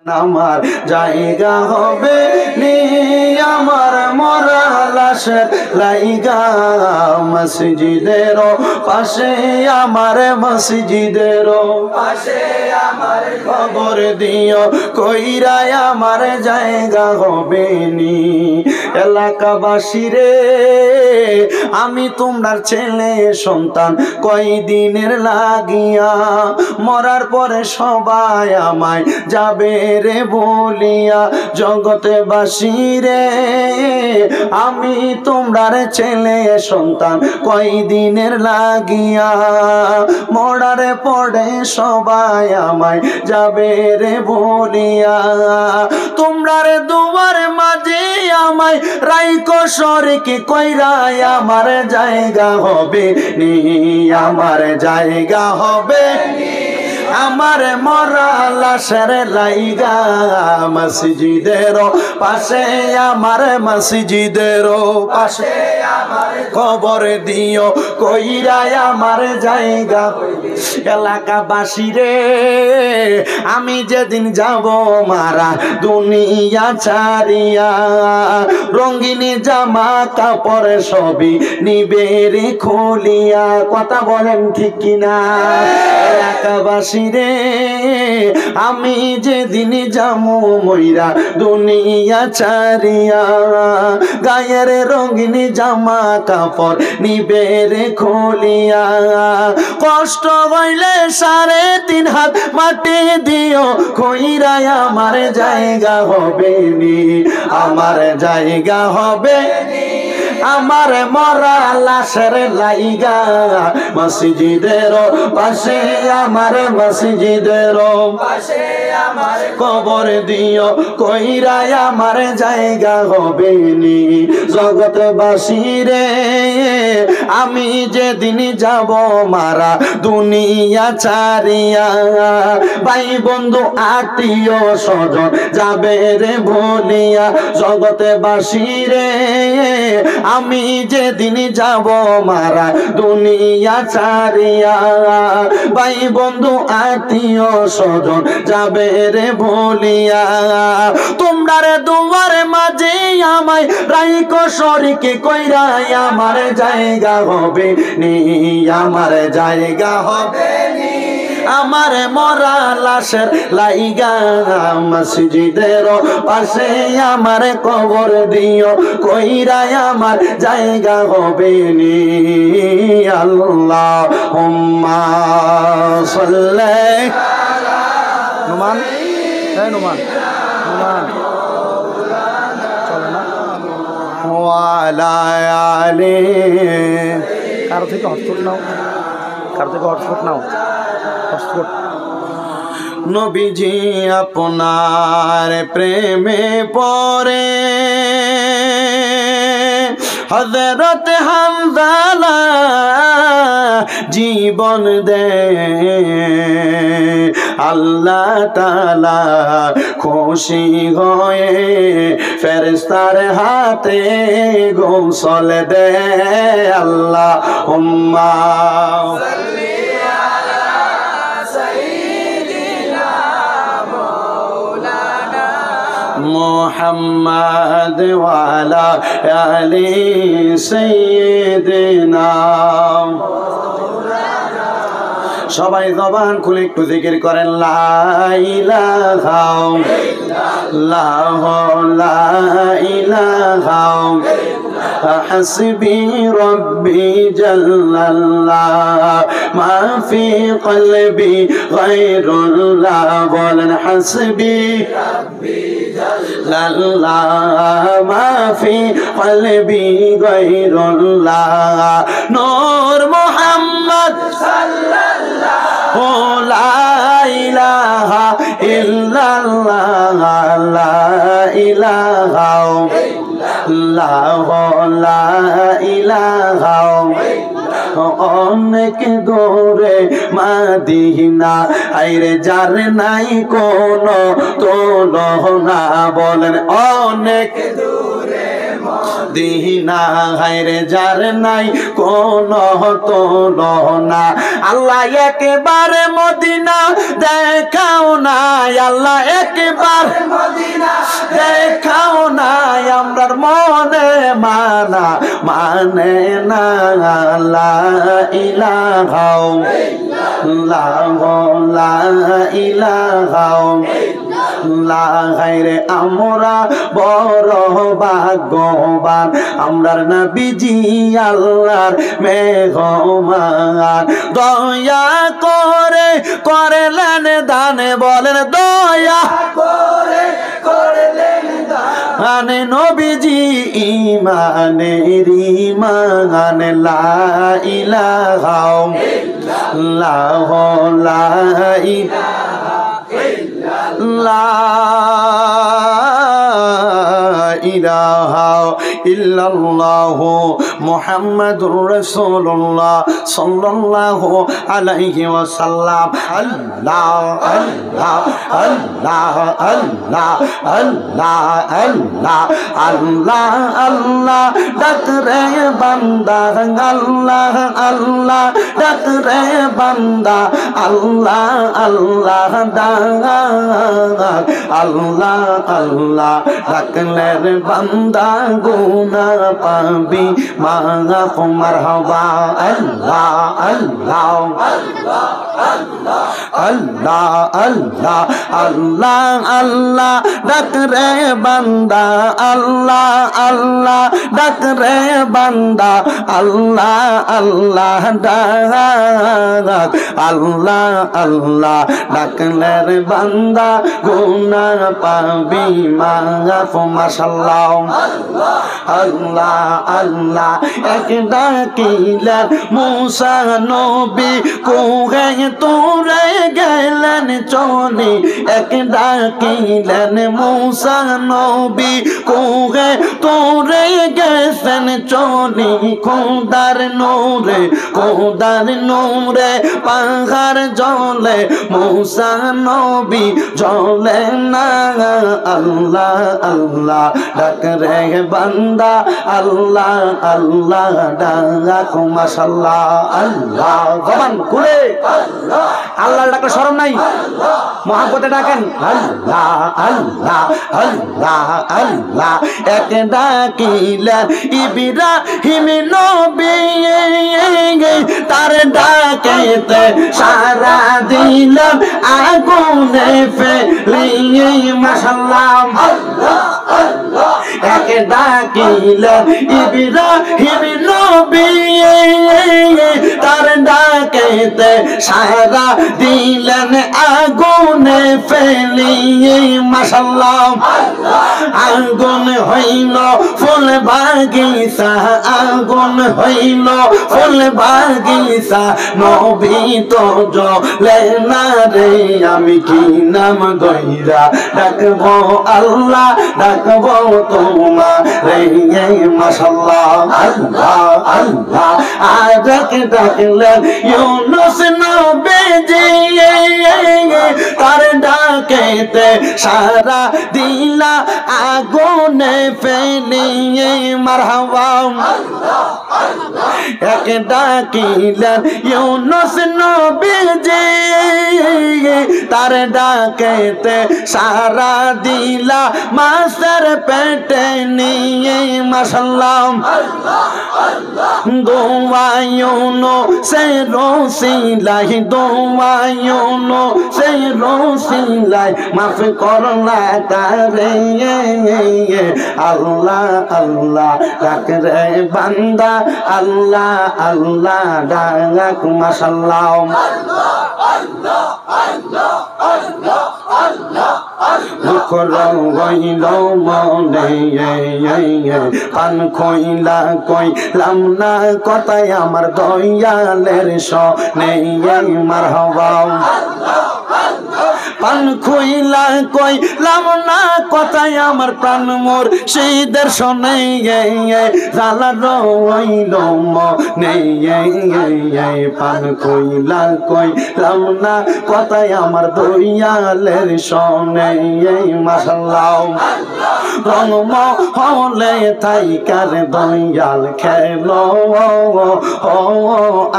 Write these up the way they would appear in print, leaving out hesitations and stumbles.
আমার জায়গা হবে নি আমার মরা লাশের লাইগা মসজিদের পাশে আমার মসজিদের পাশে আমার কবর দিও কইরা আমার জায়গা হবে নি এলাকাবাসী রে আমি তোমার ছেলে সন্তান কয়দিনের লাগিয়া মরার পরে সবাই আমায় যাবে রে বলিয়া জগতে বাসী রে আমি তোমার ছেলে সন্তান কয়দিনের লাগিয়া মরার পরে সবাই আমায় যাবে রে বলিয়া তোমার দুয়ার মাঝে আমায় রাইকো সরকে কইরাই আমার জায়গা হবে নি আমার জায়গা হবে নি আমার মরা লাশের লাইগা মসজিদের পাশে আমার মসজিদের পাশে আমার কবর দিও কইরা আমার জায়গা এলাকাবাসী রে আমি যেদিন যাব মারা দুনিয়া ছাড়িয়া রঙিনী জামা কাপড় সবই নিবে রে খুলিয়া কথা বলেন ঠিক কিনা এলাকাবাসী রে আমি যেদিন যামু মইরা দুনিয়া ছাড়িয়া গায়ের রঙিন জামা কাপড় নিবে রে খুলিয়া কষ্ট হইলে 3.5 হাত মাটি দিও কইরা আমার জায়গা হবে নি আমার জায়গা হবে নি আমার মরা লাশের লাইগা মসজিদের পাশে আমার মসজিদের পাশে আমার কবর দিও কইরা আমার জায়গা হবে নি জগৎবাসী রে আমি যেদিন যাব মারা দুনিয়া ছাড়িয়া ভাই বন্ধু আত্মীয় স্বজন যাবে রে বলিয়া জগৎবাসী রে আমি যেদিন যাব মারা দুনিয়া ছাড়িয়া ভাই বন্ধু আত্মীয় স্বজন যাবে রে বলিয়া তোমার দুয়ার মাঝে আমায় রাইকো সরকে কইরা আমার জায়গা হবে নি আমার জায়গা হবে নি আমার মরা লাশের লাইগা মসজিদের পাশে আমার কবর দিও কইরা আমার জায়গা হবে নি আল্লাহুম্মা সাল্লি নুমান নুমান নুমান চলে না ওয়ালা আলি কারো থেকে হটস্পট নাও কারো থেকে হটস্পট নাও হটস্পট নবীজি আপনার প্রেমে পড়ে হযরত হামজালা জীবন দে আল্লাহ তাআলা খুশি হয়ে ফেরেশতার হাতে গোসল দে আল্লাহুম্মা সাল্লি আলা সাইয়্যিদিনা মাওলানা মুহাম্মদ ওয়া আলা আলি সাইয়্যিদিনা সবাই জবান খুলে একটু জিকির করেন লা ইলাহা ইল্লাল্লাহ লা ইলাহা হাসবি রব্বি জাল্লাল্লাহ মা ফি কলবি গায়রুল্লাহ বলেন হাসবি রব্বি জাল্লাল্লাহ মা ফি কলবি গায়রুল্লাহ নূর মুহাম্মদ সাল্লাল্লাহু লা ইলাহা ইল্লাল্লাহ লা ইলাহা লা ইলাহা অনেক দূরে মাদিনা আইরে যার নাই কোনো তুলনা বলেন অনেক দূরে দিনা হায়রে যার নাই কোন তুলনা আল্লাহ একবারে মদিনা দেখাও না আল্লাহ একবার মদিনা দেখাও না আমরার মনে মানে না লা ইলাহা লা ইলাহা লা গায়রে আমরা বড় ভাগ্যবান আমরার নবীজি আল্লাহর মেহমান দয়া করে করলেন দান বলেন দয়া করে করলেন দান নবীজি ঈমানের ঈমান লা ইলাহা ইল্লাল্লাহ লা ইলাহা ইল্লাল্লাহু মুহাম্মাদুর রাসূলুল্লাহ সাল্লাল্লাহু আলাইহি ওয়াসাল্লাম আল্লাহ আল্লাহ আল্লাহ আল্লাহ আল্লাহ আল্লাহ আল্লাহ আল্লাহ ডাক রে বান্দা আল্লাহ আল্লাহ ডাক রে বান্দা আল্লাহ আল্লাহ ডাক আল্লাহ আল্লাহ ডাকলে রে বান্দা গুনাহ পাবি মাগফ মারহাবা আল্লাহ আল্লাহ আল্লাহ আল্লাহ আল্লাহ আল্লাহ ডাক রে বান্দা আল্লাহ আল্লাহ ডাক রে বান্দা আল্লাহ আল্লাহ ডাক আল্লাহ আল্লাহ ডাকলে রে বান্দা গুনাহ পাবি মাগফ মাশাআল্লাহ আল্লাহ আল্লাহ এক ডাকিলেন মুসা নবী কোহে তোরে গেলেন চলে এক ডাকিলেন মুসা নবী কোহে তোরে গেছেন চলে খোদার নূরে পাহাড় জলে মুসা নবী জলে না আল্লাহ আল্লাহ ডাক রে বান্দা আল্লাহ আল্লাহ ডাক মাশাআল্লাহ আল্লাহ জবান খুলে আল্লাহ ডাকলে শরম নাই মহব্বতে ডাকেন আল্লাহ আল্লাহ আল্লাহ আল্লাহ এক ডাকিলেন ইব্রাহিম নবী তার ডাকেতে সারা দিলাম আগুনে ফেলিয়ে মাশাআল্লাহ আল্লাহ আল্লাহ এক ডাকিলেন ইব্রাহিম নবী তার ডাকেতে সারা দিলেন আগুনে ফেলিয়ে মাশাআল্লাহ আগুন হইল ফুল বাগিচা আগুন হইল ফুল বাগিচা নবী তো জ্বলে না রে আমি কি নাম গইরা ডাকবো আল্লাহ ডাকবো তোমারে মাশাআল্লাহ আল্লাহ আল্লাহ আর ডাকলেন ইউনুস নবীজি তার ডাকেতে সারা দিলা আগুনে ফেলিয়ে মারহাবা এক ডাকিলেন ইউনুস নবীজি তার ডাকেতে সারা দিলা মাছের পেটে নিয়ে মাশাআল্লাহ দোয়ায়ুনো সে রসিলাই দোয়ায়ুনো সে রসিলাই মাফ করলা তারে আল্লাহ আল্লাহ ডাক রে বান্দা আল্লাহ আল্লাহ ডাক মাশাআল্লাহ আল্লাহ আল্লাহ আল্লাহ আল্লাহ মুখরম গইল মনে পান খইলা কইলাম না কথায় আমার দয়ালের সনে মারহাবা পান খুইলা কইলাম না কথায় আমার প্রাণ মোর সেইদের শোনে জ্বালা রইল নেই পান খুইলা কইলাম না কথায় আমার দয়ালের শোনে মাশাআল্লাহ রং মহলে থাইকার দয়াল খেলো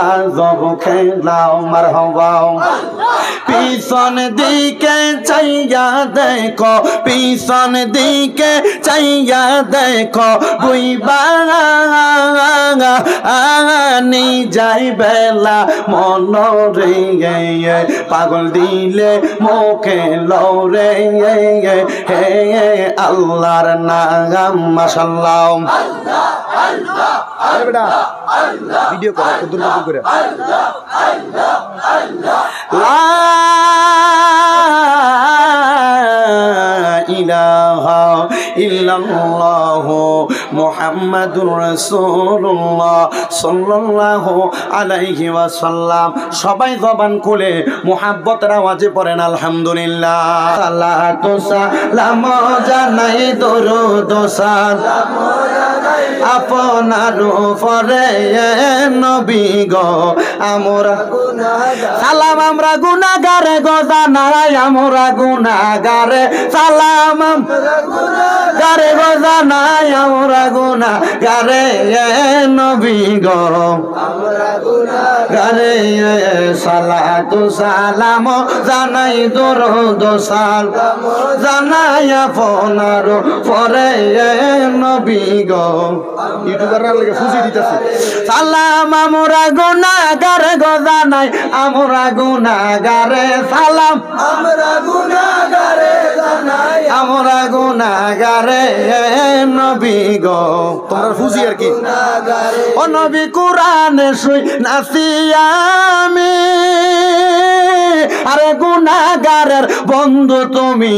আজব খেলাও মারহাবা পিছন দিকে চাইয়া দেখো পিছন দিকে চাইয়া দেখো বুইবা আনি যাই বেলা মন রে পাগল দিলে মুখে লরে হে আল্লাহর নাম মাশাআল্লাহ আল্লাহ আল্লাহ আল্লাহ আল্লাহ ভিডিও করা কত দূর করে আল্লাহ আল্লাহ আল্লাহ লা ইলাহা ইল্লাল্লাহ মুহাম্মাদুর রাসূলুল্লাহ সাল্লাল্লাহু আলাইহি ওয়াসাল্লাম সবাই জবান খুলে মুহাব্বতের আওয়াজে পড়েন আলহামদুলিল্লাহ সালাতু সালাম জানাই দরুদ সালাম জানাই আপনার উপরে নবী গো আমরা গুনাহগার সালাম আমরা গুনাহগার গো জানাই আমরা গুনাহগার সালাম আমরা গুনাহগার গো জানাই আমরা গুনাহগার নবী গো আমরা গুনাহগার সালাতু সালাম জানাই দরুদ সালাম জানাই আপনার উপরে নবী গো ইউটিউবাররা লাগে ফুজি দিতেছে সালাম আমরা গুনাহগার গো জানাই আমরা গুনাহগার সালাম আমরা গুনাহগার জানাই আমরা গুনাহগার নবী গো তোমরা ফুজি আর কি ও নবী কোরআনে শুই নাসি আমি আরে গুনাহগারের বন্ধু তুমি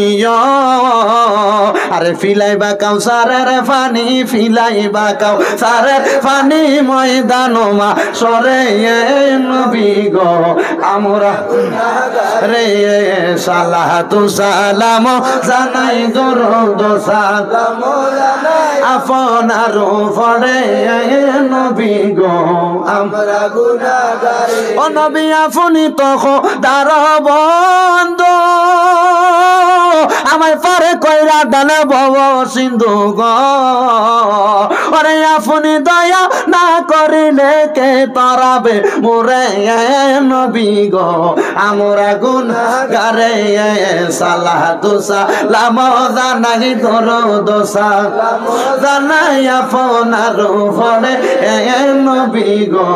আরে ফিলাইবা কাউসারের পানি ফিলাইবা কাউসারের পানি ময়দান মা সরে নবী গো আমরা রে সালাতু সালাম জানাই দরুদ সালাম জানাই আপনার উপরে নবী গো আমরা গুনাহগার ও নবী আপনি তো খোদার বন্ধু আমায় পারে কইরা ডালে ভব সিন্ধু গো ওরে আপনি দয়া না করিলে কে তরাবে মোরে নবী গো আমরা গুনাহগার সালাতু সালাম জানাই দরুদ সালাম জানাই আপনার উপরে নবী গো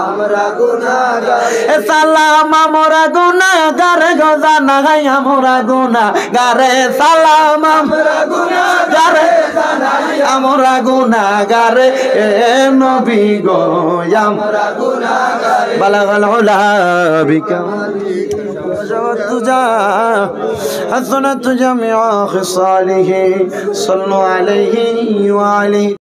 আমরা গুনাহগার সালাম আমরা গুনাহগার গো জানাই আমরা গুনাহগার সালাম আমরা গুনাহগার জানাই আমরা গুনাহগার নবী গো আমরা গুনাহগার বালাগাল উলা বিকামালিক তুজা হাসনাত জামিআ খিসালিহি সাল্লু আলাইহি ওয়া আলিহি